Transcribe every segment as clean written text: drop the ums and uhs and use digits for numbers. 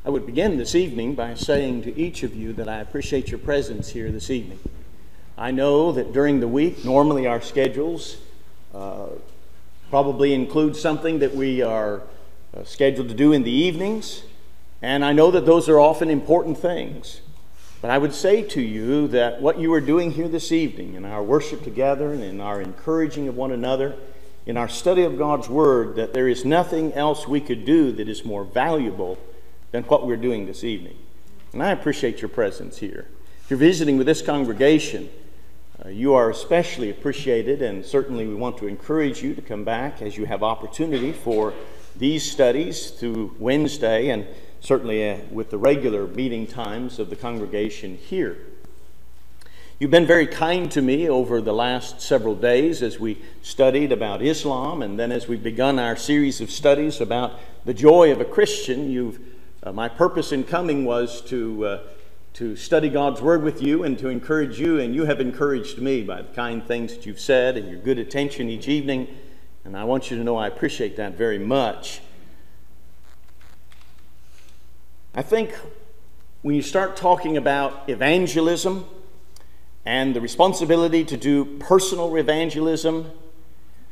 I would begin this evening by saying to each of you that I appreciate your presence here this evening. I know that during the week, normally our schedules probably include something that we are scheduled to do in the evenings, and I know that those are often important things. But I would say to you that what you are doing here this evening in our worship together and in our encouraging of one another, in our study of God's Word, that there is nothing else we could do that is more valuable than what we're doing this evening. And I appreciate your presence here. If you're visiting with this congregation, you are especially appreciated, and certainly we want to encourage you to come back as you have opportunity for these studies through Wednesday and certainly with the regular meeting times of the congregation here. You've been very kind to me over the last several days as we studied about Islam, and then as we've begun our series of studies about the joy of a Christian. My purpose in coming was to study God's Word with you and to encourage you, and you have encouraged me by the kind things that you've said and your good attention each evening, and I want you to know I appreciate that very much. I think when you start talking about evangelism and the responsibility to do personal evangelism,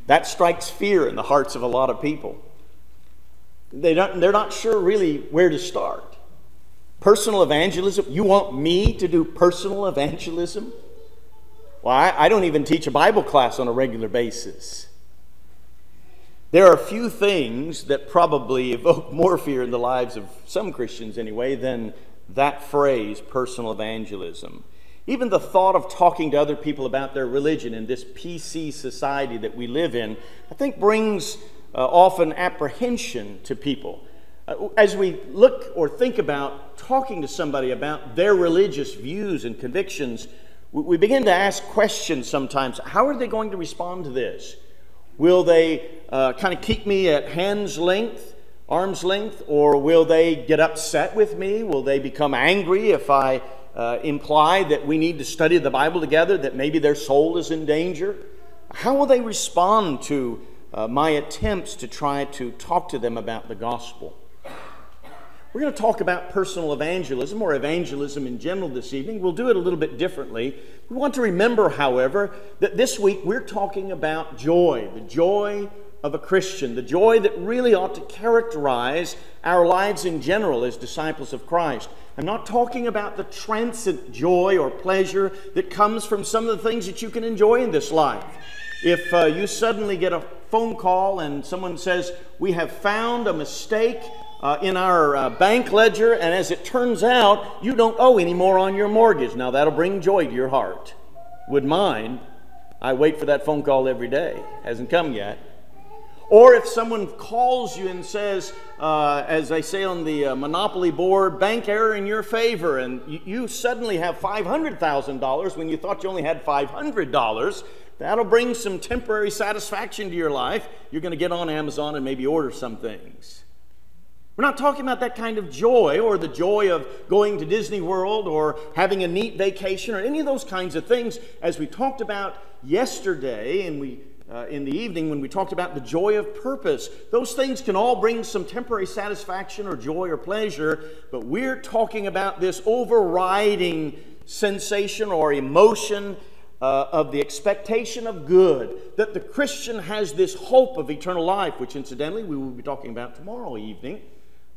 that strikes fear in the hearts of a lot of people. They're not sure really where to start. Personal evangelism? You want me to do personal evangelism? Well, I don't even teach a Bible class on a regular basis. There are few things that probably evoke more fear in the lives of some Christians anyway than that phrase, personal evangelism. Even the thought of talking to other people about their religion in this PC society that we live in, I think brings often apprehension to people. As we look or think about talking to somebody about their religious views and convictions, we begin to ask questions sometimes. How are they going to respond to this? Will they kind of keep me at arm's length, or will they get upset with me? Will they become angry if I imply that we need to study the Bible together, that maybe their soul is in danger? How will they respond to my attempts to try to talk to them about the gospel? We're going to talk about personal evangelism, or evangelism in general, this evening. We'll do it a little bit differently. We want to remember, however, that this week we're talking about joy, the joy of a Christian, the joy that really ought to characterize our lives in general as disciples of Christ. I'm not talking about the transient joy or pleasure that comes from some of the things that you can enjoy in this life. If you suddenly get a phone call and someone says, "We have found a mistake in our bank ledger, and as it turns out, you don't owe any more on your mortgage." Now that'll bring joy to your heart. Would mine. I wait for that phone call every day. Hasn't come yet. Or if someone calls you and says, as they say on the Monopoly board, bank error in your favor, and you suddenly have $500,000 when you thought you only had $500, that'll bring some temporary satisfaction to your life. You're going to get on Amazon and maybe order some things. We're not talking about that kind of joy, or the joy of going to Disney World or having a neat vacation or any of those kinds of things. As we talked about yesterday and in the evening when we talked about the joy of purpose, those things can all bring some temporary satisfaction or joy or pleasure, but we're talking about this overriding sensation or emotion of the expectation of good, that the Christian has this hope of eternal life, which incidentally we will be talking about tomorrow evening.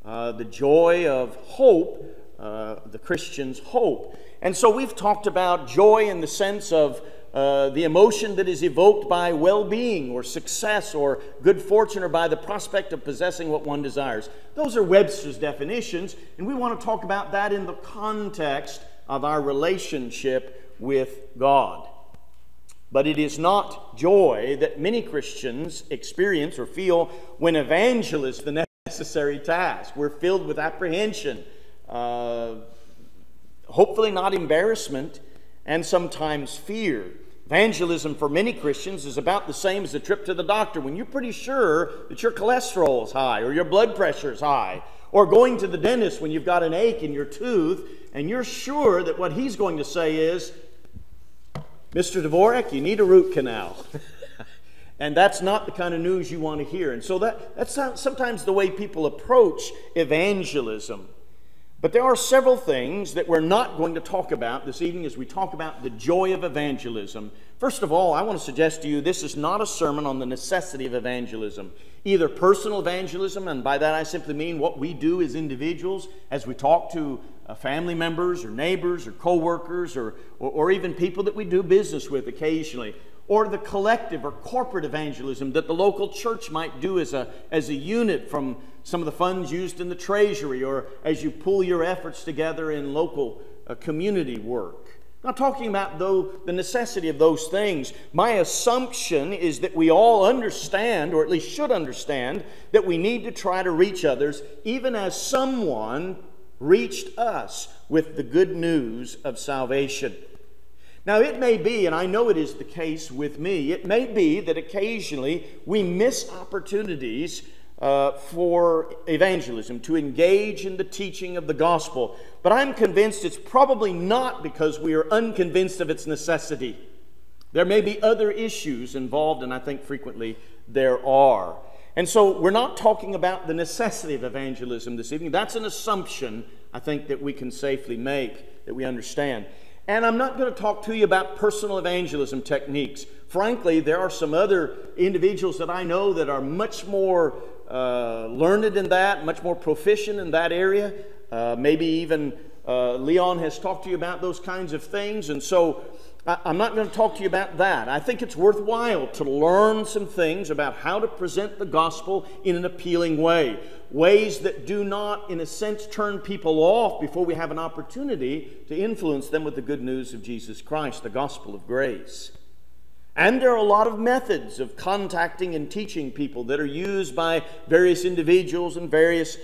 The joy of hope, the Christian's hope. And so we've talked about joy in the sense of the emotion that is evoked by well-being or success or good fortune, or by the prospect of possessing what one desires. Those are Webster's definitions, and we want to talk about that in the context of our relationship with God. But it is not joy that many Christians experience or feel when evangelism is the necessary task. We're filled with apprehension, hopefully not embarrassment, and sometimes fear. Evangelism for many Christians is about the same as a trip to the doctor when you're pretty sure that your cholesterol is high or your blood pressure is high, or going to the dentist when you've got an ache in your tooth and you're sure that what he's going to say is, "Mr. Dvorak, you need a root canal." And that's not the kind of news you want to hear. And so that's sometimes the way people approach evangelism. But there are several things that we're not going to talk about this evening as we talk about the joy of evangelism. First of all, I want to suggest to you this is not a sermon on the necessity of evangelism. Either personal evangelism, and by that I simply mean what we do as individuals as we talk to family members or neighbors or co-workers or even people that we do business with occasionally, or the collective or corporate evangelism that the local church might do as a unit from some of the funds used in the treasury, or as you pull your efforts together in local community work. I'm not talking about the necessity of those things. My assumption is that we all understand, or at least should understand, that we need to try to reach others, even as someone reached us with the good news of salvation. Now, it may be, and I know it is the case with me, it may be that occasionally we miss opportunities for evangelism, to engage in the teaching of the gospel. But I'm convinced it's probably not because we are unconvinced of its necessity. There may be other issues involved, and I think frequently there are. And so we're not talking about the necessity of evangelism this evening. That's an assumption I think that we can safely make, that we understand. And I'm not going to talk to you about personal evangelism techniques. Frankly, there are some other individuals that I know that are much more learned in that, much more proficient in that area. Maybe even Leon has talked to you about those kinds of things. And so I'm not going to talk to you about that. I think it's worthwhile to learn some things about how to present the gospel in an appealing way. Ways that do not, in a sense, turn people off before we have an opportunity to influence them with the good news of Jesus Christ, the gospel of grace. And there are a lot of methods of contacting and teaching people that are used by various individuals and various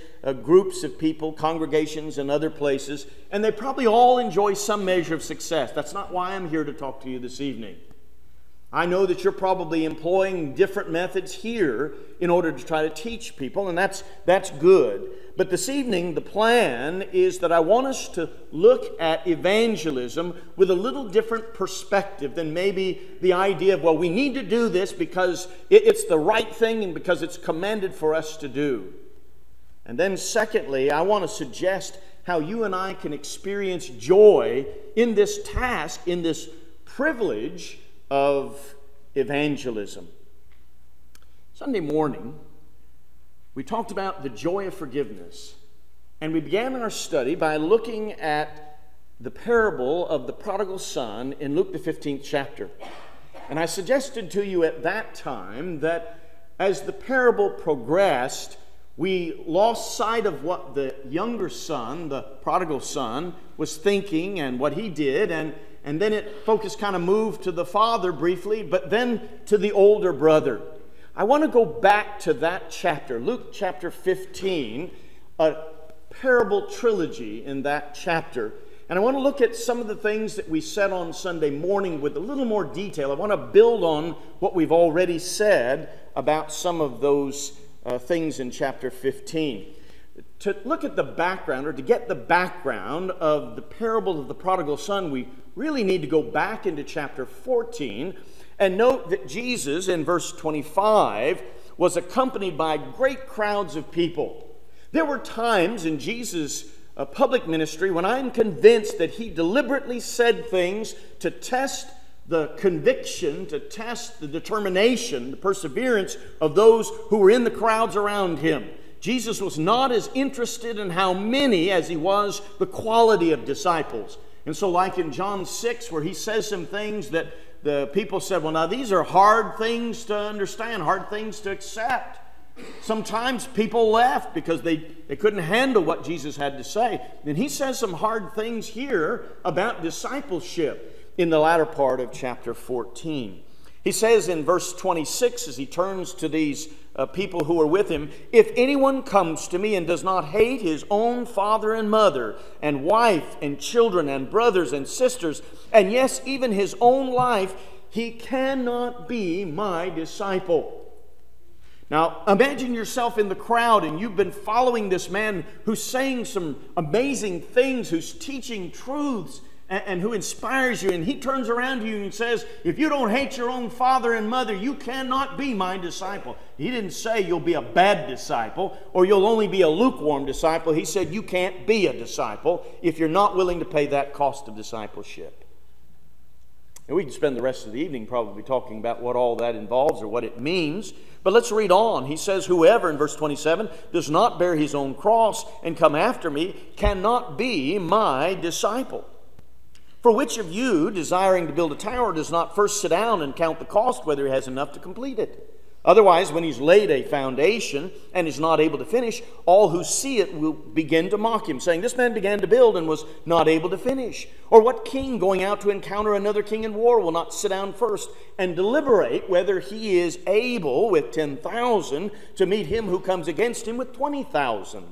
groups of people, congregations and other places, and they probably all enjoy some measure of success. That's not why I'm here to talk to you this evening. I know that you're probably employing different methods here in order to try to teach people, and that's good. But this evening, the plan is that I want us to look at evangelism with a little different perspective than maybe the idea of, well, we need to do this because it's the right thing and because it's commanded for us to do. And then secondly, I want to suggest how you and I can experience joy in this task, in this privilege of evangelism. Sunday morning, we talked about the joy of forgiveness, and we began our study by looking at the parable of the prodigal son in Luke the 15th chapter. And I suggested to you at that time that as the parable progressed, we lost sight of what the younger son, the prodigal son, was thinking and what he did, and then it focus kind of moved to the father briefly, but then to the older brother. I want to go back to that chapter, Luke chapter 15, a parable trilogy in that chapter. And I want to look at some of the things that we said on Sunday morning with a little more detail. I want to build on what we've already said about some of those things in chapter 15. To look at the background, or to get the background of the parable of the prodigal son, we really need to go back into chapter 14 and note that Jesus, in verse 25, was accompanied by great crowds of people. There were times in Jesus' public ministry when I'm convinced that he deliberately said things to test the conviction, to test the determination, the perseverance of those who were in the crowds around him. Jesus was not as interested in how many as he was the quality of disciples. And so like in John 6, where he says some things that the people said, well, now these are hard things to understand, hard things to accept. Sometimes people left because they couldn't handle what Jesus had to say. And he says some hard things here about discipleship in the latter part of chapter 14. He says in verse 26, as he turns to these people who are with him, if anyone comes to me and does not hate his own father and mother and wife and children and brothers and sisters, and yes, even his own life, he cannot be my disciple. Now, imagine yourself in the crowd and you've been following this man who's saying some amazing things, who's teaching truths, and who inspires you, and he turns around to you and says, if you don't hate your own father and mother, you cannot be my disciple. He didn't say you'll be a bad disciple or you'll only be a lukewarm disciple. He said you can't be a disciple if you're not willing to pay that cost of discipleship. And we can spend the rest of the evening probably talking about what all that involves or what it means. But let's read on. He says, whoever, in verse 27, does not bear his own cross and come after me cannot be my disciple. For which of you, desiring to build a tower, does not first sit down and count the cost, whether he has enough to complete it? Otherwise, when he's laid a foundation and is not able to finish, all who see it will begin to mock him, saying, this man began to build and was not able to finish. Or what king going out to encounter another king in war will not sit down first and deliberate whether he is able with 10,000 to meet him who comes against him with 20,000?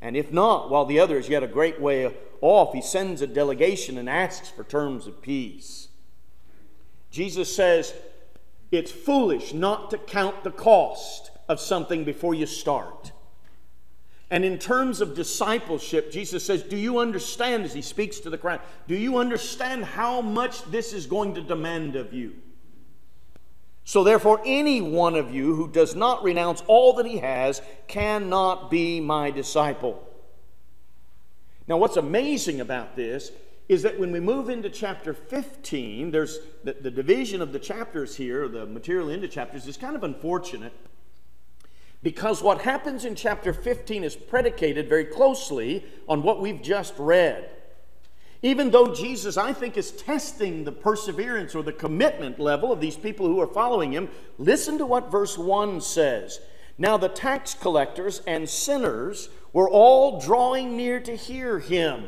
And if not, while the other is yet a great way off, he sends a delegation and asks for terms of peace. Jesus says, it's foolish not to count the cost of something before you start. And in terms of discipleship, Jesus says, do you understand, as he speaks to the crowd, do you understand how much this is going to demand of you? So therefore, any one of you who does not renounce all that he has cannot be my disciple. Now, what's amazing about this is that when we move into chapter 15, there's the division of the chapters here, the material into chapters, is kind of unfortunate, because what happens in chapter 15 is predicated very closely on what we've just read. Even though Jesus, I think, is testing the perseverance or the commitment level of these people who are following him, listen to what verse 1 says. Now the tax collectors and sinners were all drawing near to hear him.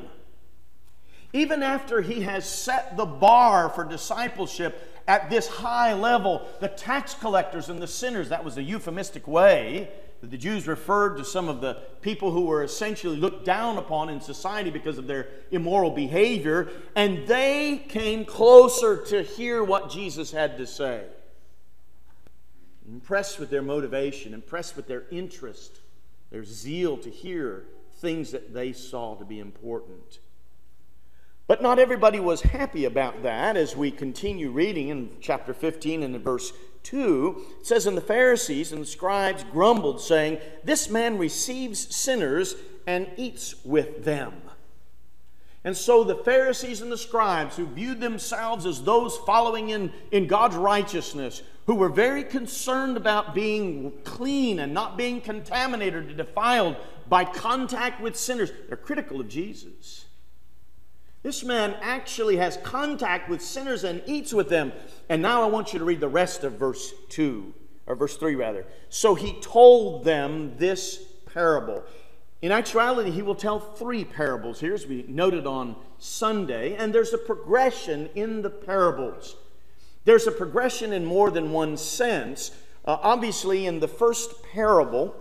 Even after he has set the bar for discipleship at this high level, the tax collectors and the sinners, that was a euphemistic way that the Jews referred to some of the people who were essentially looked down upon in society because of their immoral behavior, and they came closer to hear what Jesus had to say. Impressed with their motivation, impressed with their interest, their zeal to hear things that they saw to be important. But not everybody was happy about that. As we continue reading in chapter 15 and in verse 2, it says, and the Pharisees and the scribes grumbled, saying, this man receives sinners and eats with them. And so the Pharisees and the scribes, who viewed themselves as those following in God's righteousness, who were very concerned about being clean and not being contaminated or defiled by contact with sinners, they're critical of Jesus. This man actually has contact with sinners and eats with them. And now I want you to read the rest of verse 2, or verse 3 rather. So he told them this parable. In actuality, he will tell 3 parables here, as we noted on Sunday. And there's a progression in the parables. There's a progression in more than one sense. Obviously, in the first parable,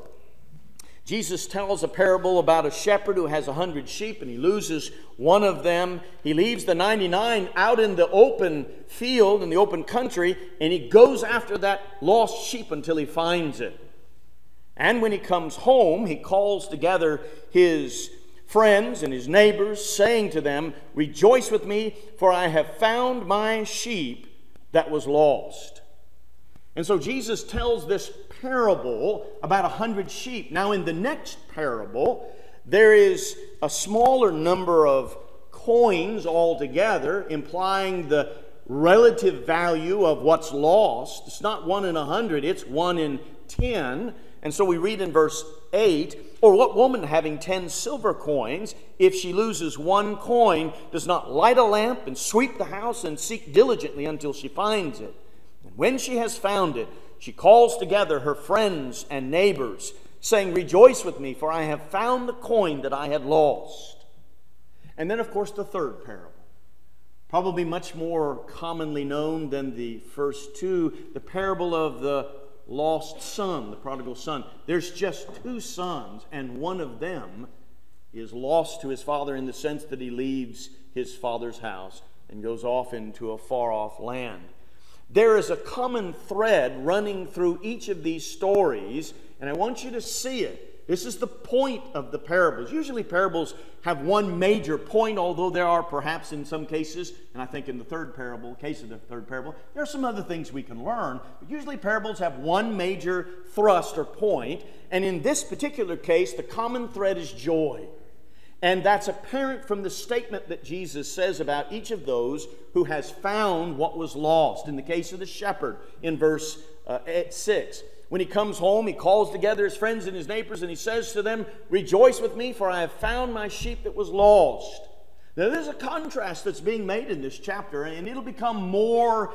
Jesus tells a parable about a shepherd who has 100 sheep and he loses one of them. He leaves the 99 out in the open field, in the open country, and he goes after that lost sheep until he finds it. And when he comes home, he calls together his friends and his neighbors, saying to them, rejoice with me, for I have found my sheep that was lost. And so Jesus tells this parable about 100 sheep. Now in the next parable, there is a smaller number of coins altogether, implying the relative value of what's lost. It's not 1 in 100, it's 1 in 10. And so we read in verse 8, or what woman having 10 silver coins, if she loses 1 coin, does not light a lamp and sweep the house and seek diligently until she finds it? And when she has found it, she calls together her friends and neighbors, saying, rejoice with me, for I have found the coin that I had lost. And then, of course, the third parable, probably much more commonly known than the first 2, the parable of the lost son, the prodigal son. There's just 2 sons, and one of them is lost to his father in the sense that he leaves his father's house and goes off into a far-off land. There is a common thread running through each of these stories, and I want you to see it. This is the point of the parables. Usually parables have one major point, although there are perhaps in some cases, and I think in the case of the third parable, there are some other things we can learn. But usually parables have one major thrust or point, and in this particular case, the common thread is joy. And that's apparent from the statement that Jesus says about each of those who has found what was lost. In the case of the shepherd, in verse 6. When he comes home, he calls together his friends and his neighbors, and he says to them, "Rejoice with me, for I have found my sheep that was lost." Now, there's a contrast that's being made in this chapter, and it'll become more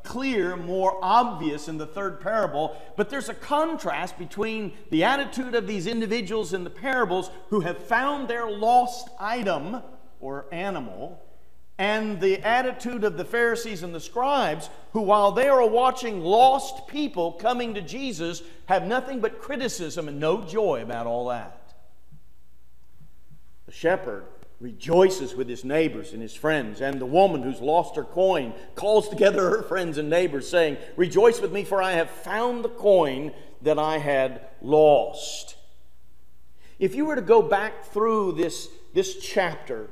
clear, more obvious in the third parable. But there's a contrast between the attitude of these individuals in the parables who have found their lost item or animal, and the attitude of the Pharisees and the scribes, who, while they are watching lost people coming to Jesus, have nothing but criticism and no joy about all that. The shepherd rejoices with his neighbors and his friends, and the woman who's lost her coin calls together her friends and neighbors, saying, "Rejoice with me, for I have found the coin that I had lost." If you were to go back through this chapter,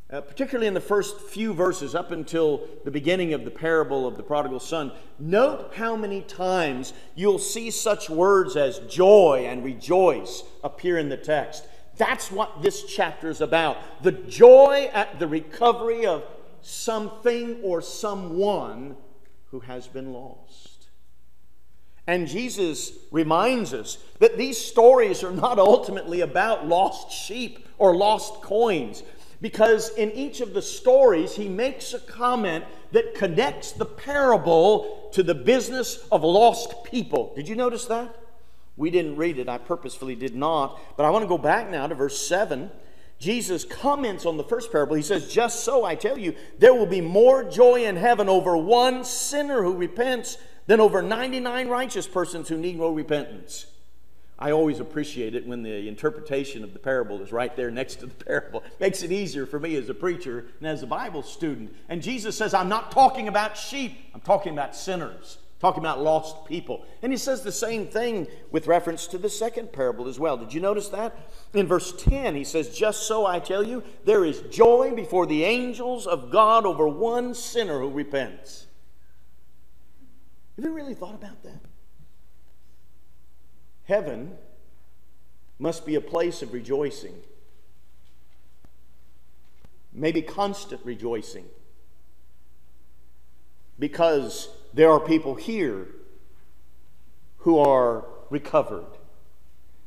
particularly in the first few verses up until the beginning of the parable of the prodigal son, note how many times you'll see such words as joy and rejoice appear in the text. That's what this chapter is about. The joy at the recovery of something or someone who has been lost. And Jesus reminds us that these stories are not ultimately about lost sheep or lost coins, because in each of the stories he makes a comment that connects the parable to the business of lost people. Did you notice that? We didn't read it. I purposefully did not. But I want to go back now to verse 7. Jesus comments on the first parable. He says, "Just so I tell you, there will be more joy in heaven over one sinner who repents than over 99 righteous persons who need no repentance." I always appreciate it when the interpretation of the parable is right there next to the parable. It makes it easier for me as a preacher and as a Bible student. And Jesus says, I'm not talking about sheep. I'm talking about sinners. Talking about lost people. And he says the same thing with reference to the second parable as well. Did you notice that? In verse 10, he says, "Just so I tell you, there is joy before the angels of God over one sinner who repents." Have you really thought about that? Heaven must be a place of rejoicing. Maybe constant rejoicing. Because there are people here who are recovered.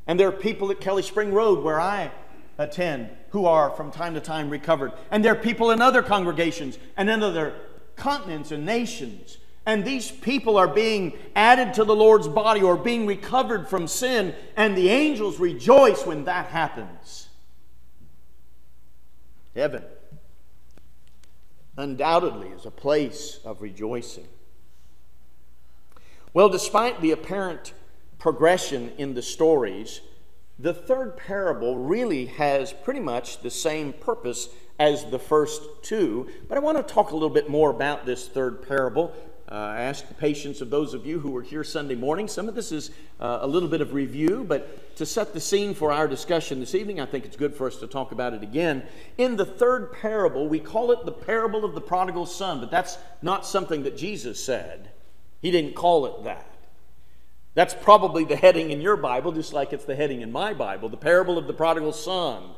And there are people at Kelly Spring Road, where I attend, who are from time to time recovered. And there are people in other congregations and in other continents and nations. And these people are being added to the Lord's body or being recovered from sin. And the angels rejoice when that happens. Heaven undoubtedly is a place of rejoicing. Well, despite the apparent progression in the stories, the third parable really has pretty much the same purpose as the first two. But I want to talk a little bit more about this third parable. I ask the patience of those of you who were here Sunday morning. Some of this is a little bit of review, but to set the scene for our discussion this evening, I think it's good for us to talk about it again. In the third parable, we call it the parable of the prodigal son, but that's not something that Jesus said. He didn't call it that. That's probably the heading in your Bible, just like it's the heading in my Bible, the parable of the prodigal son.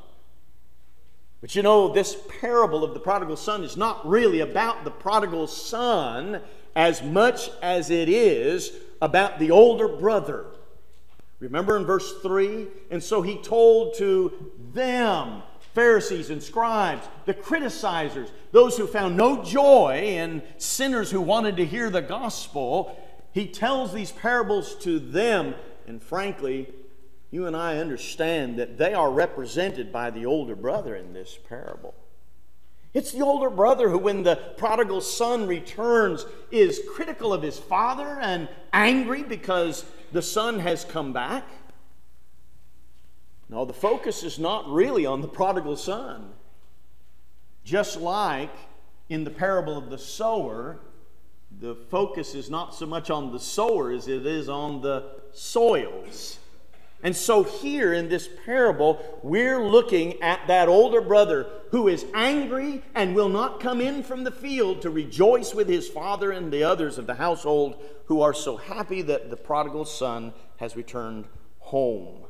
But you know, this parable of the prodigal son is not really about the prodigal son as much as it is about the older brother. Remember in verse 3? And so he told to them, Pharisees and scribes, the criticizers, those who found no joy in sinners who wanted to hear the gospel, he tells these parables to them. And frankly, you and I understand that they are represented by the older brother in this parable. It's the older brother who, when the prodigal son returns, is critical of his father and angry because the son has come back. No, the focus is not really on the prodigal son. Just like in the parable of the sower, the focus is not so much on the sower as it is on the soils. And so here in this parable, we're looking at that older brother who is angry and will not come in from the field to rejoice with his father and the others of the household who are so happy that the prodigal son has returned home.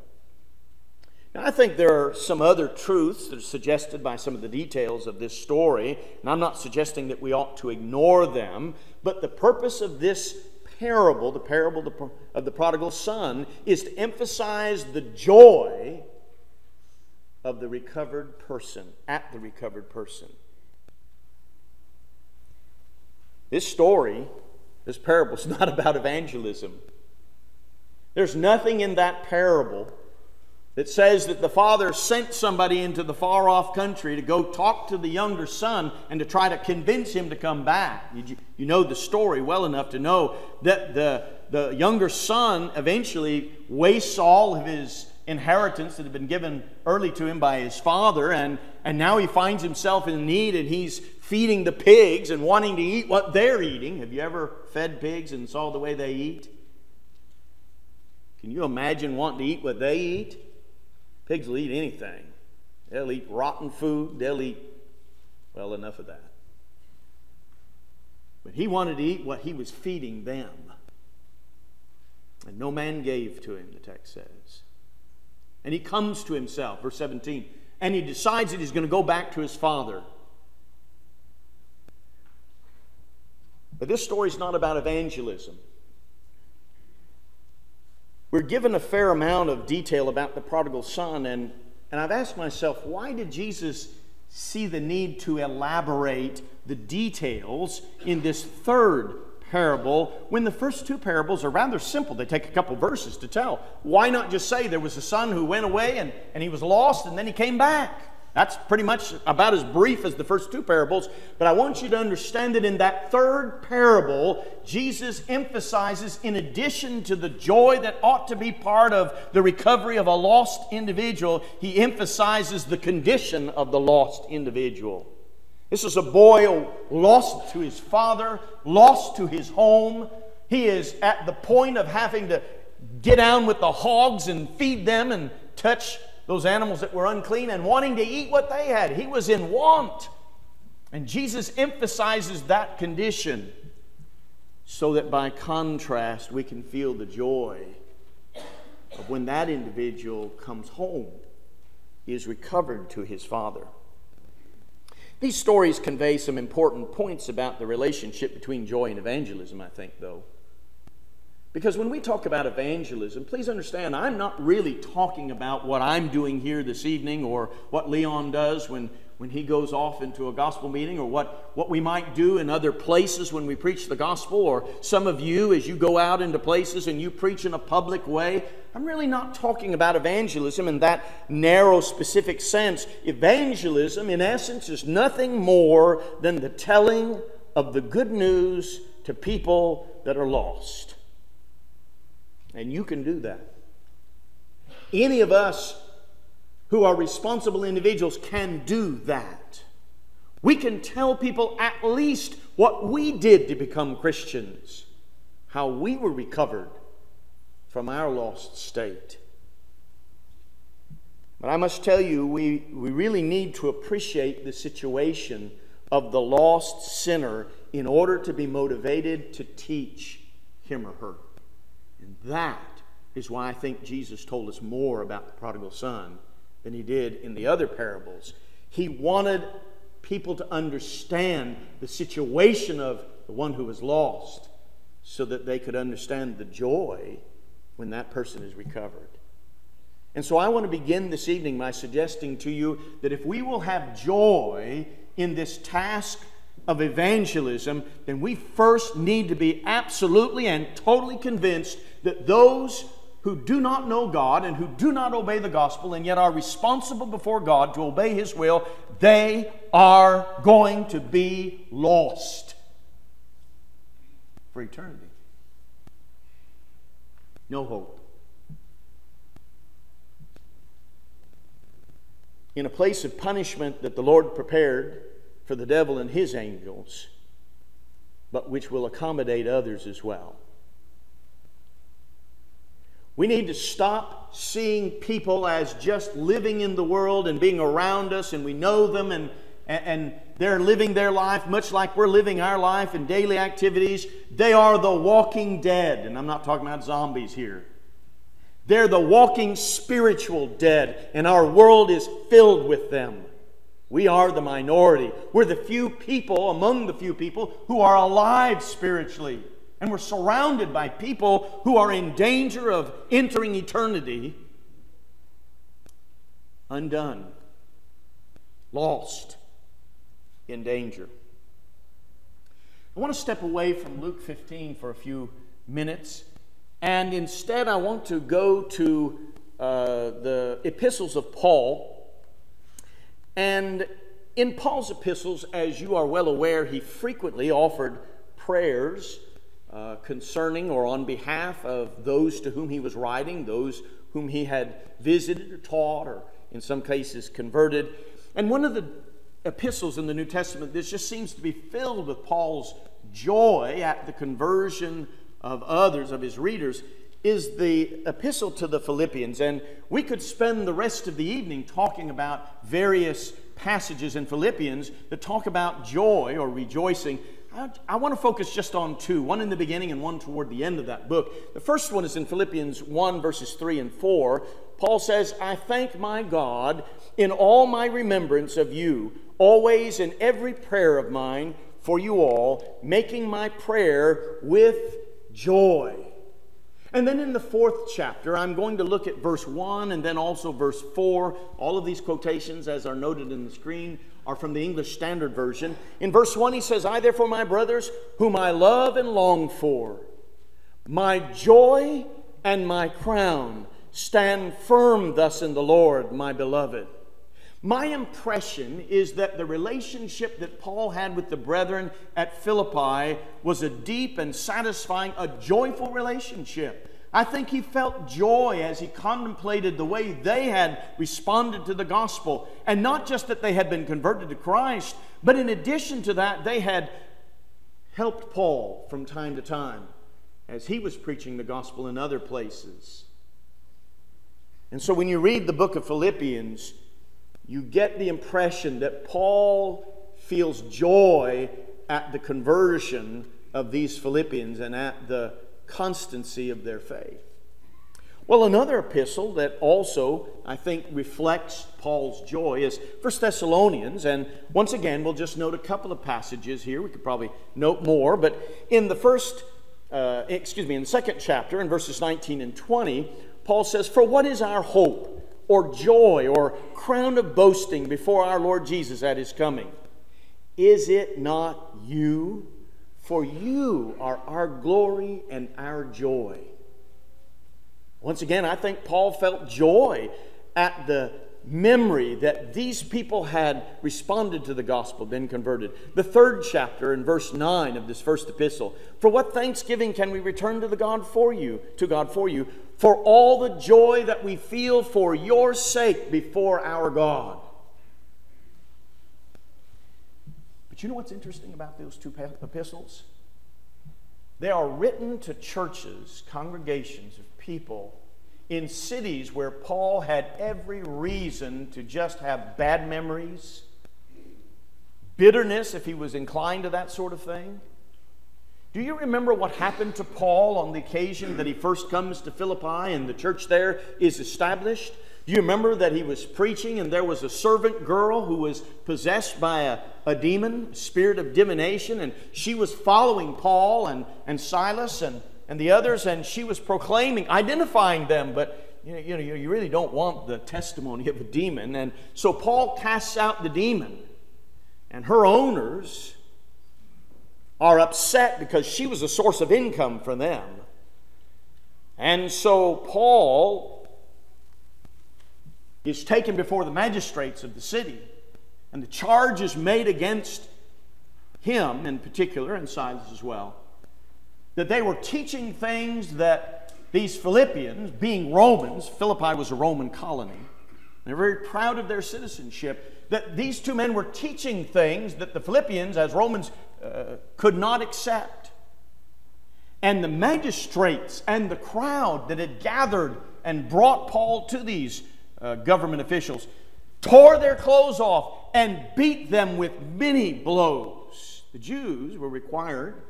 Now, I think there are some other truths that are suggested by some of the details of this story, and I'm not suggesting that we ought to ignore them, but the purpose of this parable, the parable of the prodigal son, is to emphasize the joy of the recovered person, at the recovered person. This story, this parable, is not about evangelism. There's nothing in that parable that says that the father sent somebody into the far-off country to go talk to the younger son and to try to convince him to come back. You know the story well enough to know that the younger son eventually wastes all of his inheritance that had been given early to him by his father, and now he finds himself in need, and he's feeding the pigs and wanting to eat what they're eating. Have you ever fed pigs and saw the way they eat? Can you imagine wanting to eat what they eat? Pigs will eat anything. They'll eat rotten food. They'll eat, well, enough of that. But he wanted to eat what he was feeding them. And no man gave to him, the text says. And he comes to himself, verse 17, and he decides that he's going to go back to his father. But this story is not about evangelism. We're given a fair amount of detail about the prodigal son, and I've asked myself, why did Jesus see the need to elaborate the details in this third parable when the first two parables are rather simple? They take a couple verses to tell. Why not just say there was a son who went away and he was lost and then he came back? That's pretty much about as brief as the first two parables. But I want you to understand that in that third parable, Jesus emphasizes, in addition to the joy that ought to be part of the recovery of a lost individual, he emphasizes the condition of the lost individual. This is a boy lost to his father, lost to his home. He is at the point of having to get down with the hogs and feed them and touch those animals that were unclean and wanting to eat what they had. He was in want. And Jesus emphasizes that condition so that by contrast we can feel the joy of when that individual comes home, he is recovered to his father. These stories convey some important points about the relationship between joy and evangelism, I think, though. Because when we talk about evangelism, please understand, I'm not really talking about what I'm doing here this evening or what Leon does when he goes off into a gospel meeting, or what we might do in other places when we preach the gospel, or some of you as you go out into places and you preach in a public way. I'm really not talking about evangelism in that narrow, specific sense. Evangelism, in essence, is nothing more than the telling of the good news to people that are lost. And you can do that. Any of us who are responsible individuals can do that. We can tell people at least what we did to become Christians, how we were recovered from our lost state. But I must tell you, we really need to appreciate the situation of the lost sinner in order to be motivated to teach him or her. And that is why I think Jesus told us more about the prodigal son than he did in the other parables. He wanted people to understand the situation of the one who was lost so that they could understand the joy when that person is recovered. And so I want to begin this evening by suggesting to you that if we will have joy in this task of evangelism, then we first need to be absolutely and totally convinced that those who do not know God and who do not obey the gospel and yet are responsible before God to obey His will, they are going to be lost for eternity. No hope. In a place of punishment that the Lord prepared for the devil and his angels, but which will accommodate others as well. We need to stop seeing people as just living in the world and being around us, and we know them, and they're living their life much like we're living our life in daily activities. They are the walking dead, and I'm not talking about zombies here. They're the walking spiritual dead, and our world is filled with them. We are the minority. We're the few people among the few people who are alive spiritually. And we're surrounded by people who are in danger of entering eternity undone, lost, in danger. I want to step away from Luke 15 for a few minutes, and instead I want to go to the epistles of Paul. And in Paul's epistles, as you are well aware, he frequently offered prayers concerning or on behalf of those to whom he was writing, those whom he had visited or taught, or in some cases converted. And one of the epistles in the New Testament, this just seems to be filled with Paul's joy at the conversion of others, of his readers, is the epistle to the Philippians. And we could spend the rest of the evening talking about various passages in Philippians that talk about joy or rejoicing. I want to focus just on two, one in the beginning and one toward the end of that book. The first one is in Philippians 1, verses 3 and 4. Paul says, "I thank my God in all my remembrance of you, always in every prayer of mine for you all, making my prayer with joy." And then in the fourth chapter, I'm going to look at verse 1 and then also verse 4. All of these quotations, as are noted in the screen, are from the English Standard Version. In verse 1 he says, "I therefore, my brothers, whom I love and long for, my joy and my crown, stand firm thus in the Lord, my beloved." My impression is that the relationship that Paul had with the brethren at Philippi was a deep and satisfying, a joyful relationship. I think he felt joy as he contemplated the way they had responded to the gospel. And not just that they had been converted to Christ, but in addition to that, they had helped Paul from time to time as he was preaching the gospel in other places. And so when you read the book of Philippians, you get the impression that Paul feels joy at the conversion of these Philippians and at the constancy of their faith. Well, another epistle that also, I think, reflects Paul's joy is 1 Thessalonians. And once again, we'll just note a couple of passages here. We could probably note more. But in the in the second chapter, in verses 19 and 20, Paul says, "For what is our hope, or joy, or crown of boasting before our Lord Jesus at his coming? Is it not you? For you are our glory and our joy." Once again, I think Paul felt joy at the memory that these people had responded to the gospel, been converted. The third chapter in verse 9 of this first epistle, "For what thanksgiving can we return to God for you, for all the joy that we feel for your sake before our God." But you know what's interesting about those two epistles? They are written to churches, congregations of people in cities where Paul had every reason to just have bad memories, bitterness if he was inclined to that sort of thing. Do you remember what happened to Paul on the occasion that he first comes to Philippi and the church there is established? Do you remember that he was preaching and there was a servant girl who was possessed by a demon, a spirit of divination, and she was following Paul and Silas and the others, and she was proclaiming, identifying them, but you really don't want the testimony of a demon. And so Paul casts out the demon, and her owners are upset because she was a source of income for them. And so Paul is taken before the magistrates of the city, and the charge is made against him in particular, and Silas as well, that they were teaching things that these Philippians, being Romans, Philippi was a Roman colony, they're very proud of their citizenship, that these two men were teaching things that the Philippians, as Romans, could not accept. And the magistrates and the crowd that had gathered and brought Paul to these government officials tore their clothes off and beat them with many blows. The Jews were required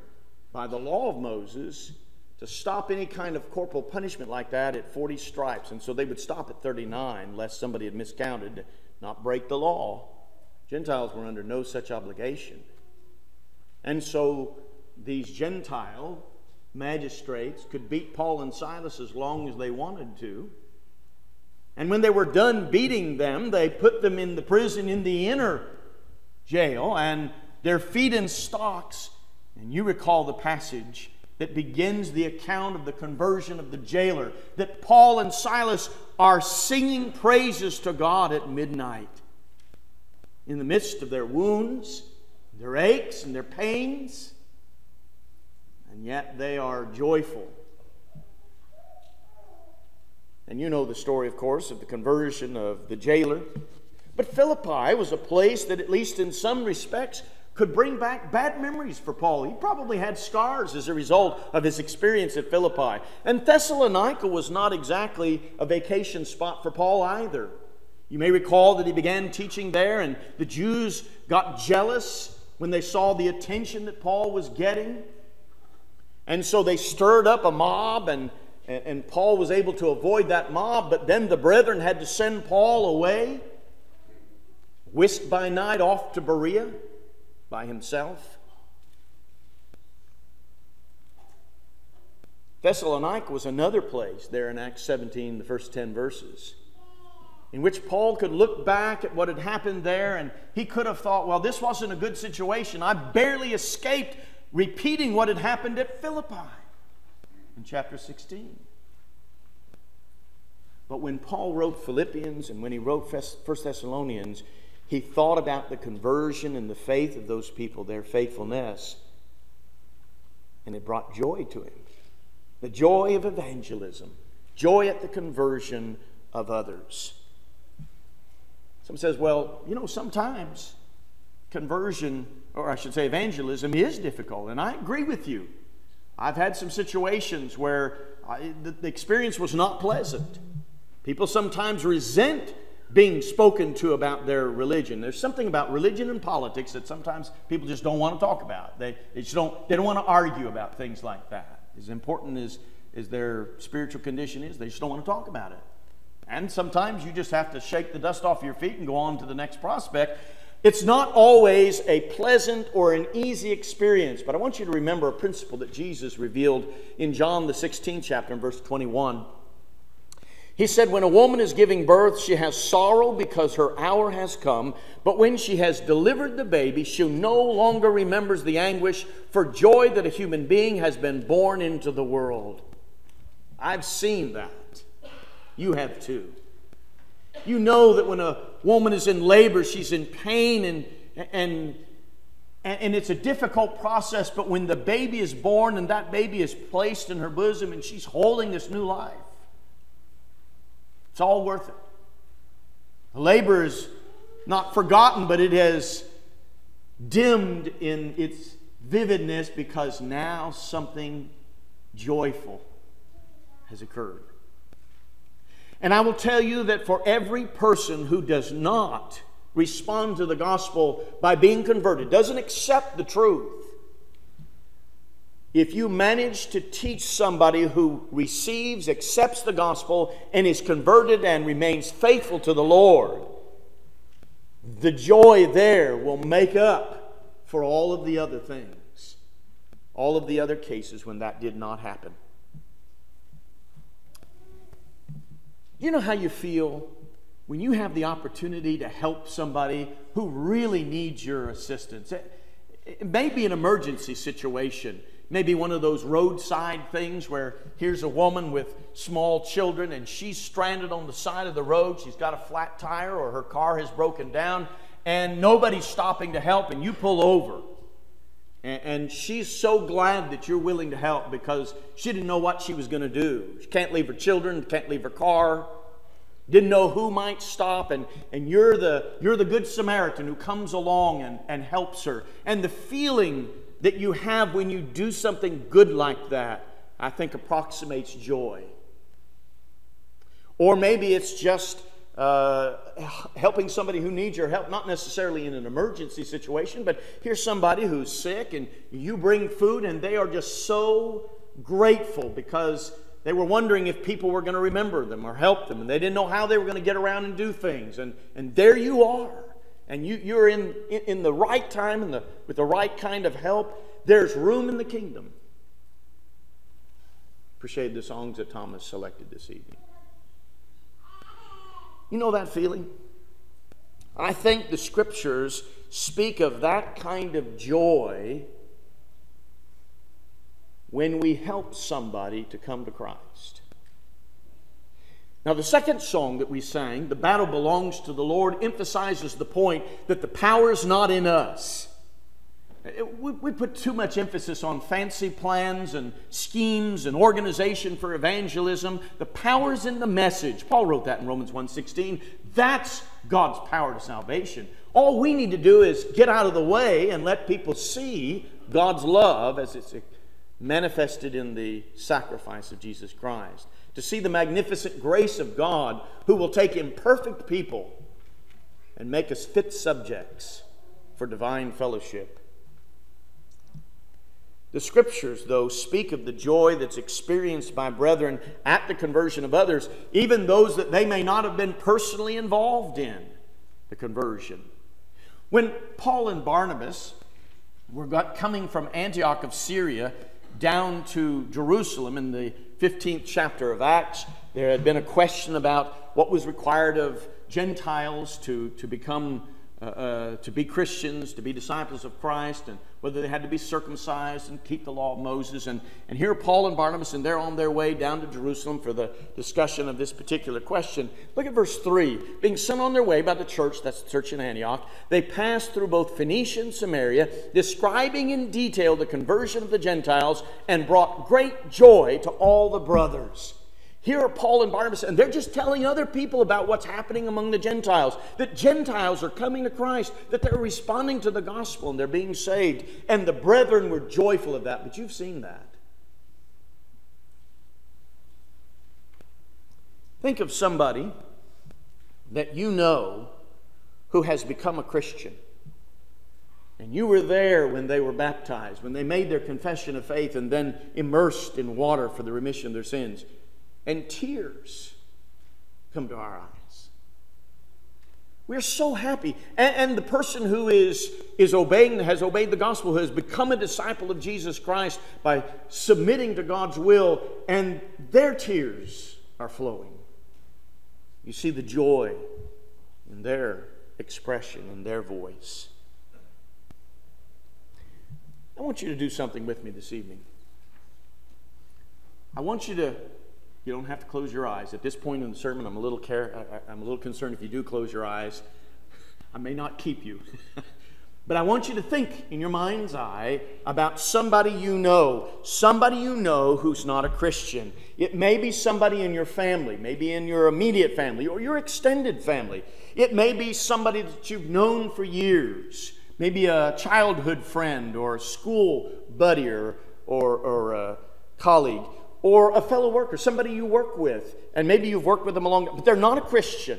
by the law of Moses to stop any kind of corporal punishment like that at 40 stripes. And so they would stop at 39, lest somebody had miscounted, not break the law. Gentiles were under no such obligation. And so these Gentile magistrates could beat Paul and Silas as long as they wanted to. And when they were done beating them, they put them in the prison in the inner jail, and their feet in stocks. And you recall the passage that begins the account of the conversion of the jailer, that Paul and Silas are singing praises to God at midnight in the midst of their wounds, their aches and their pains, and yet they are joyful. And you know the story, of course, of the conversion of the jailer. But Philippi was a place that, at least in some respects, could bring back bad memories for Paul. He probably had scars as a result of his experience at Philippi. And Thessalonica was not exactly a vacation spot for Paul either. You may recall that he began teaching there, and the Jews got jealous when they saw the attention that Paul was getting. And so they stirred up a mob, and Paul was able to avoid that mob, but then the brethren had to send Paul away, whisked by night off to Berea by himself. Thessalonica was another place there in Acts 17, the first 10 verses, in which Paul could look back at what had happened there, and he could have thought, well, this wasn't a good situation. I barely escaped repeating what had happened at Philippi in chapter 16. But when Paul wrote Philippians and when he wrote 1 Thessalonians, he thought about the conversion and the faith of those people, their faithfulness, and it brought joy to him. The joy of evangelism, joy at the conversion of others. Someone says, well, you know, sometimes conversion, or I should say evangelism, is difficult, and I agree with you. I've had some situations where the experience was not pleasant. People sometimes resent being spoken to about their religion. There's something about religion and politics that sometimes people just don't want to talk about. They don't want to argue about things like that. As important as their spiritual condition is, they just don't want to talk about it. And sometimes you just have to shake the dust off your feet and go on to the next prospect. It's not always a pleasant or an easy experience, but I want you to remember a principle that Jesus revealed in John the 16th chapter in verse 21. He said, when a woman is giving birth, she has sorrow because her hour has come. But when she has delivered the baby, she no longer remembers the anguish for joy that a human being has been born into the world. I've seen that. You have too. You know that when a woman is in labor, she's in pain and it's a difficult process. But when the baby is born and that baby is placed in her bosom and she's holding this new life, it's all worth it. The labor is not forgotten, but it has dimmed in its vividness because now something joyful has occurred. And I will tell you that for every person who does not respond to the gospel by being converted, doesn't accept the truth, if you manage to teach somebody who receives, accepts the gospel, and is converted and remains faithful to the Lord, the joy there will make up for all of the other things, all of the other cases when that did not happen. You know how you feel when you have the opportunity to help somebody who really needs your assistance? It may be an emergency situation. Maybe one of those roadside things where here's a woman with small children and she's stranded on the side of the road. She's got a flat tire or her car has broken down and nobody's stopping to help, and you pull over. And she's so glad that you're willing to help because she didn't know what she was going to do. She can't leave her children, can't leave her car, didn't know who might stop, and you're the good Samaritan who comes along and helps her. And the feeling that you have when you do something good like that, I think approximates joy. Or maybe it's just helping somebody who needs your help, not necessarily in an emergency situation, but here's somebody who's sick and you bring food and they are just so grateful because they were wondering if people were going to remember them or help them, and they didn't know how they were going to get around and do things. And there you are, and you're in the right time and with the right kind of help. There's room in the kingdom. Appreciate the songs that Thomas selected this evening. You know that feeling? I think the Scriptures speak of that kind of joy when we help somebody to come to Christ. Now, the second song that we sang, "The Battle Belongs to the Lord," emphasizes the point that the power is not in us. We put too much emphasis on fancy plans and schemes and organization for evangelism. The power's in the message. Paul wrote that in Romans 1:16. That's God's power to salvation. All we need to do is get out of the way and let people see God's love as it's manifested in the sacrifice of Jesus Christ. To see the magnificent grace of God, who will take imperfect people and make us fit subjects for divine fellowship. The Scriptures, though, speak of the joy that's experienced by brethren at the conversion of others, even those that they may not have been personally involved in the conversion. When Paul and Barnabas were coming from Antioch of Syria down to Jerusalem in the 15th chapter of Acts, there had been a question about what was required of Gentiles to become to be Christians, to be disciples of Christ, and whether they had to be circumcised and keep the law of Moses. And here Paul and Barnabas, and they're on their way down to Jerusalem for the discussion of this particular question. Look at verse 3. Being sent on their way by the church, that's the church in Antioch, they passed through both Phoenicia and Samaria, describing in detail the conversion of the Gentiles, and brought great joy to all the brothers. Here are Paul and Barnabas, and they're just telling other people about what's happening among the Gentiles, that Gentiles are coming to Christ, that they're responding to the gospel and they're being saved. And the brethren were joyful of that, but you've seen that. Think of somebody that you know who has become a Christian. And you were there when they were baptized, when they made their confession of faith and then immersed in water for the remission of their sins. And tears come to our eyes. We're so happy. And the person who is obeying, has obeyed the gospel, who has become a disciple of Jesus Christ by submitting to God's will, and their tears are flowing. You see the joy in their expression, in their voice. I want you to do something with me this evening. I want you to... You don't have to close your eyes. At this point in the sermon, I'm a little concerned if you do close your eyes. I may not keep you. But I want you to think in your mind's eye about somebody you know who's not a Christian. It may be somebody in your family, maybe in your immediate family or your extended family. It may be somebody that you've known for years, maybe a childhood friend or a school buddy or a colleague. Or a fellow worker, somebody you work with, and maybe you've worked with them but they're not a Christian.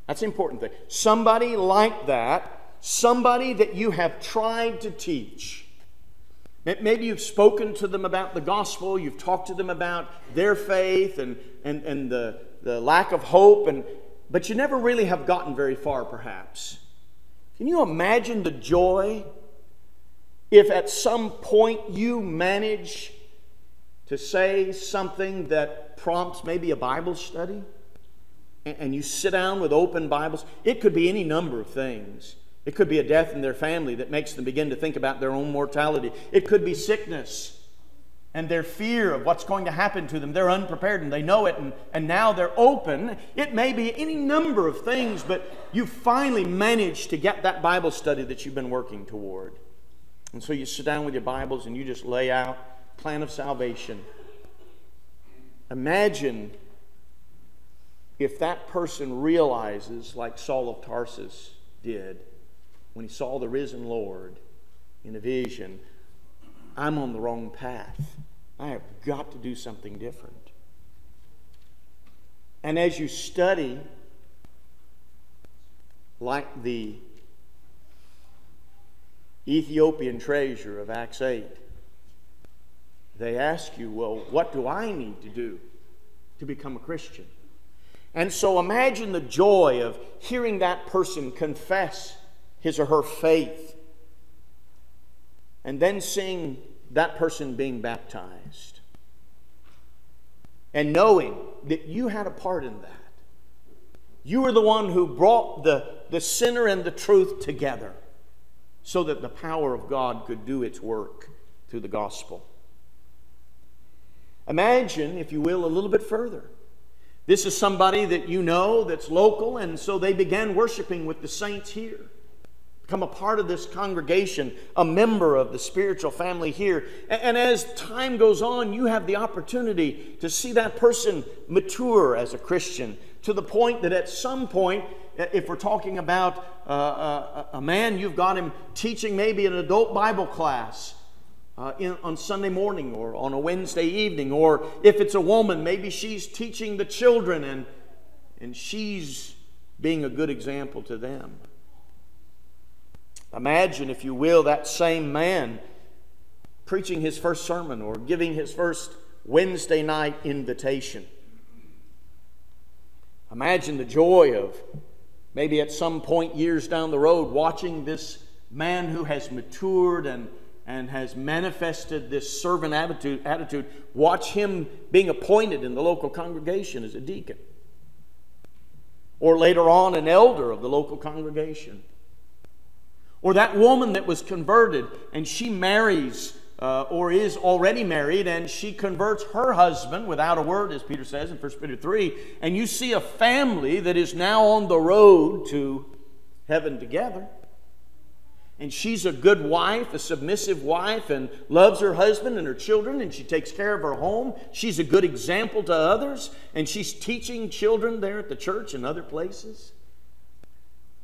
That's the important thing. Somebody like that, somebody that you have tried to teach. Maybe you've spoken to them about the gospel, you've talked to them about their faith and the lack of hope, but you never really have gotten very far, perhaps. Can you imagine the joy if at some point you manage to say something that prompts maybe a Bible study, and you sit down with open Bibles? It could be any number of things. It could be a death in their family that makes them begin to think about their own mortality. It could be sickness and their fear of what's going to happen to them. They're unprepared and they know it, and now they're open. It may be any number of things, but you finally managed to get that Bible study that you've been working toward. And so you sit down with your Bibles and you just lay out plan of salvation. Imagine if that person realizes, like Saul of Tarsus did when he saw the risen Lord, in a vision, I'm on the wrong path. I have got to do something different. And as you study, like the Ethiopian treasure of Acts 8, they ask you, well, what do I need to do to become a Christian? And so imagine the joy of hearing that person confess his or her faith and then seeing that person being baptized and knowing that you had a part in that. You were the one who brought the sinner and the truth together so that the power of God could do its work through the gospel. Imagine, if you will, a little bit further. This is somebody that you know that's local, and so they began worshiping with the saints here. Become a part of this congregation, a member of the spiritual family here. And as time goes on, you have the opportunity to see that person mature as a Christian to the point that at some point, if we're talking about a man, you've got him teaching maybe an adult Bible class on Sunday morning or on a Wednesday evening. Or if it's a woman, maybe she's teaching the children and she's being a good example to them. Imagine, if you will, that same man preaching his first sermon or giving his first Wednesday night invitation. Imagine the joy of maybe at some point years down the road watching this man who has matured and has manifested this servant attitude, watch him being appointed in the local congregation as a deacon. Or later on an elder of the local congregation. Or that woman that was converted and she marries or is already married and she converts her husband without a word, as Peter says in 1 Peter 3. And you see a family that is now on the road to heaven together. And she's a good wife, a submissive wife, and loves her husband and her children, and she takes care of her home. She's a good example to others, and she's teaching children there at the church and other places.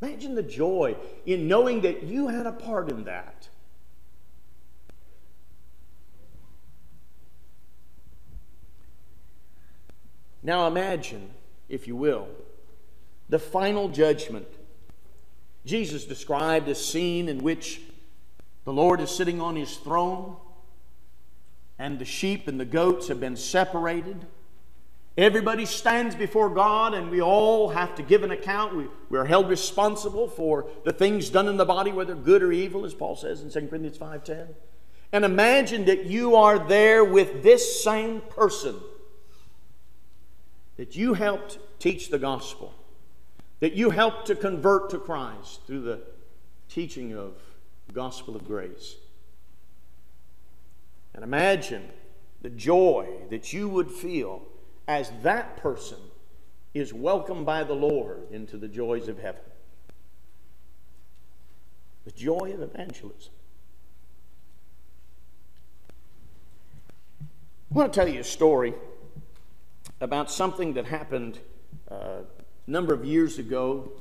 Imagine the joy in knowing that you had a part in that. Now imagine, if you will, the final judgment. Jesus described a scene in which the Lord is sitting on His throne and the sheep and the goats have been separated. Everybody stands before God and we all have to give an account. We are held responsible for the things done in the body, whether good or evil, as Paul says in 2 Corinthians 5:10. And imagine that you are there with this same person that you helped teach the gospel, that you helped to convert to Christ through the teaching of the gospel of grace. And imagine the joy that you would feel as that person is welcomed by the Lord into the joys of heaven. The joy of evangelism. I want to tell you a story about something that happened a number of years ago.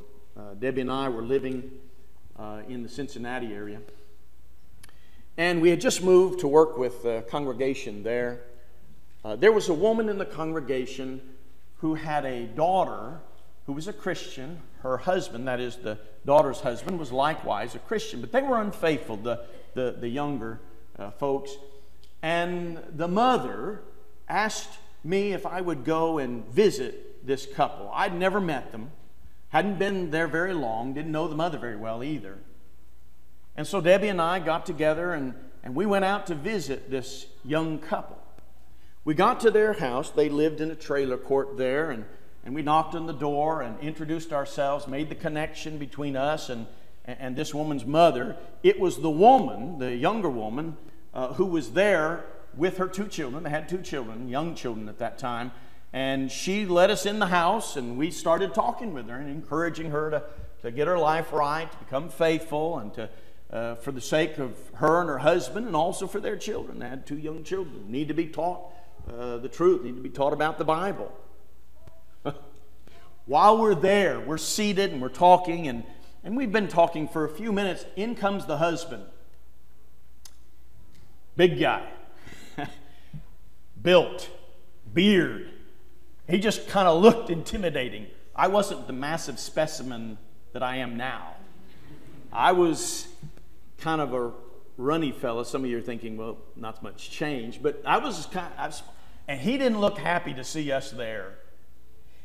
Debbie and I were living in the Cincinnati area. And we had just moved to work with a congregation there. There was a woman in the congregation who had a daughter who was a Christian. Her husband, that is the daughter's husband, was likewise a Christian. But they were unfaithful, the younger folks. And the mother asked me if I would go and visit this couple. I'd never met them, hadn't been there very long, didn't know the mother very well either. And so Debbie and I got together and we went out to visit this young couple. We got to their house. They lived in a trailer court there, and we knocked on the door and introduced ourselves, made the connection between us and this woman's mother. It was the woman, the younger woman, who was there with her two children. They had two children, young children at that time. And she let us in the house, and we started talking with her and encouraging her to get her life right, to become faithful, and to for the sake of her and her husband, and also for their children. They had two young children, need to be taught the truth, need to be taught about the Bible. While we're there, we're seated and we're talking, and we've been talking for a few minutes. In comes the husband. big guy, built, beard. He just kind of looked intimidating. I wasn't the massive specimen that I am now. I was kind of a runny fella. Some of you are thinking, well, not much change. But and he didn't look happy to see us there.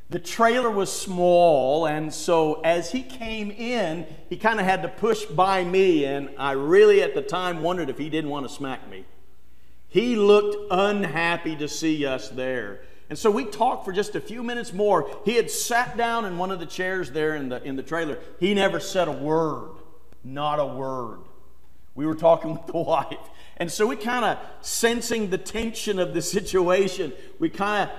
The trailer was small, and so as he came in, he kind of had to push by me, and I really at the time wondered if he didn't want to smack me. He looked unhappy to see us there. And so we talked for just a few minutes more. He had sat down in one of the chairs there in the trailer. He never said a word, not a word. We were talking with the wife. And so we kind of, sensing the tension of the situation, we kind of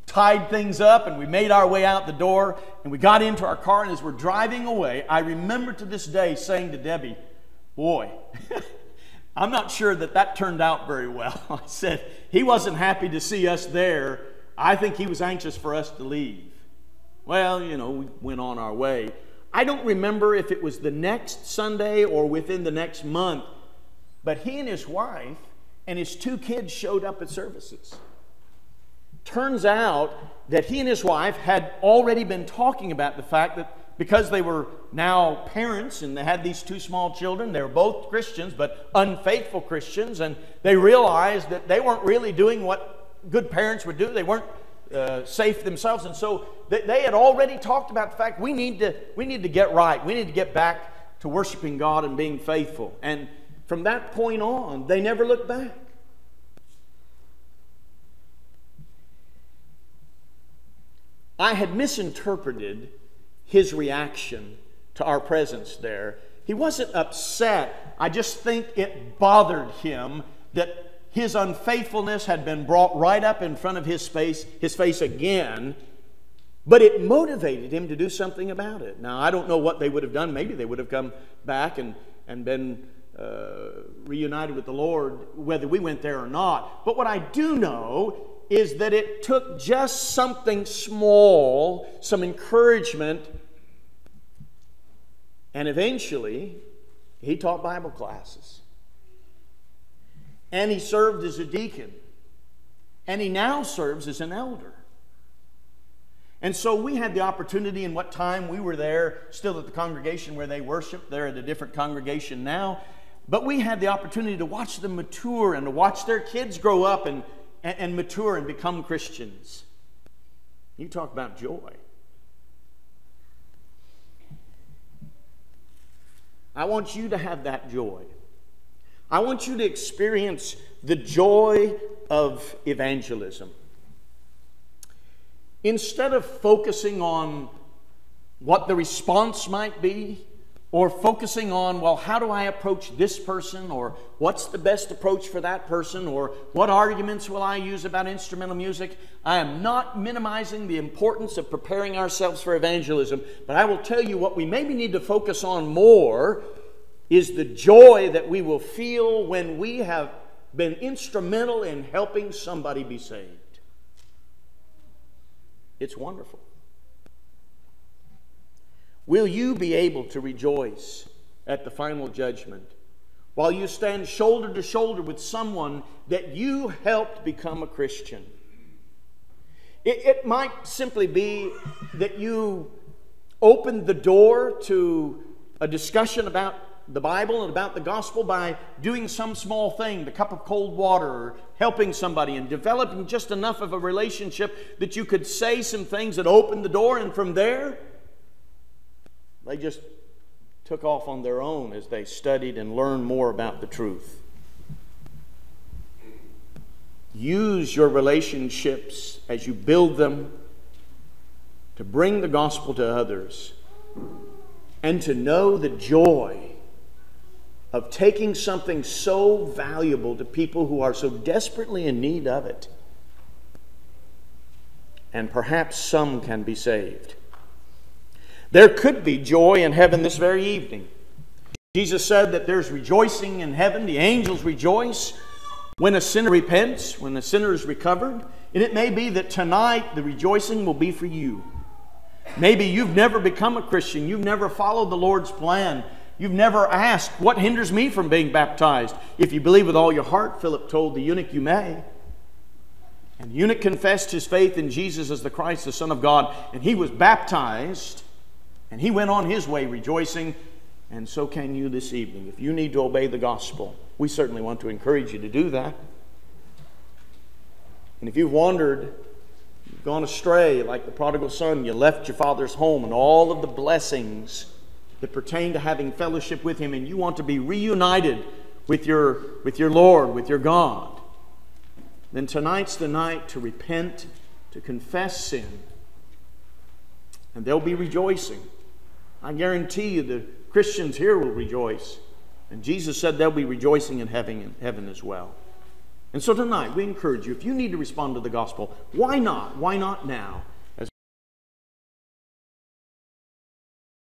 tied things up and we made our way out the door and we got into our car, and as we're driving away, I remember to this day saying to Debbie, boy, I'm not sure that turned out very well. I said, he wasn't happy to see us there. I think he was anxious for us to leave. Well, we went on our way. I don't remember if it was the next Sunday or within the next month, but he and his wife and his 2 kids showed up at services. Turns out that he and his wife had already been talking about the fact that because they were now parents and they had these 2 small children, they were both Christians but unfaithful Christians, and they realized that they weren't really doing what good parents would do. They weren't safe themselves, and so they had already talked about the fact we need to get right. We need to get back to worshiping God and being faithful. And from that point on, they never looked back. I had misinterpreted his reaction to our presence there. He wasn't upset. I just think it bothered him that his unfaithfulness had been brought right up in front of his face again, but it motivated him to do something about it. Now, I don't know what they would have done. Maybe they would have come back and been reunited with the Lord, whether we went there or not. But what I do know is that it took just something small, some encouragement, and eventually he taught Bible classes. And he served as a deacon. And he now serves as an elder. And so we had the opportunity, in what time we were there, still at the congregation where they worship. They're at a different congregation now. But we had the opportunity to watch them mature and to watch their kids grow up and mature and become Christians. You talk about joy. I want you to have that joy. I want you to experience the joy of evangelism. Instead of focusing on what the response might be, or focusing on, well, how do I approach this person, or what's the best approach for that person, or what arguments will I use about instrumental music, I am not minimizing the importance of preparing ourselves for evangelism, but I will tell you what we maybe need to focus on more is the joy that we will feel when we have been instrumental in helping somebody be saved. It's wonderful. Will you be able to rejoice at the final judgment while you stand shoulder to shoulder with someone that you helped become a Christian? It might simply be that you opened the door to a discussion about the Bible and about the gospel by doing some small thing, the cup of cold water, or helping somebody and developing just enough of a relationship that you could say some things that opened the door, and from there, they just took off on their own as they studied and learned more about the truth. Use your relationships as you build them to bring the gospel to others and to know the joy of taking something so valuable to people who are so desperately in need of it. And perhaps some can be saved. There could be joy in heaven this very evening. Jesus said that there's rejoicing in heaven. The angels rejoice when a sinner repents, when a sinner is recovered. And it may be that tonight the rejoicing will be for you. Maybe you've never become a Christian. You've never followed the Lord's plan. You've never asked, what hinders me from being baptized? If you believe with all your heart, Philip told the eunuch, you may. And the eunuch confessed his faith in Jesus as the Christ, the Son of God, and he was baptized, and he went on his way rejoicing, and so can you this evening. If you need to obey the gospel, we certainly want to encourage you to do that. And if you've wandered, you've gone astray like the prodigal son, you left your father's home and all of the blessings that pertain to having fellowship with Him, and you want to be reunited with your Lord, with your God, then tonight's the night to repent, to confess sin, and they'll be rejoicing. I guarantee you the Christians here will rejoice, and Jesus said they'll be rejoicing in heaven as well. And so tonight we encourage you, if you need to respond to the gospel, why not? Why not now?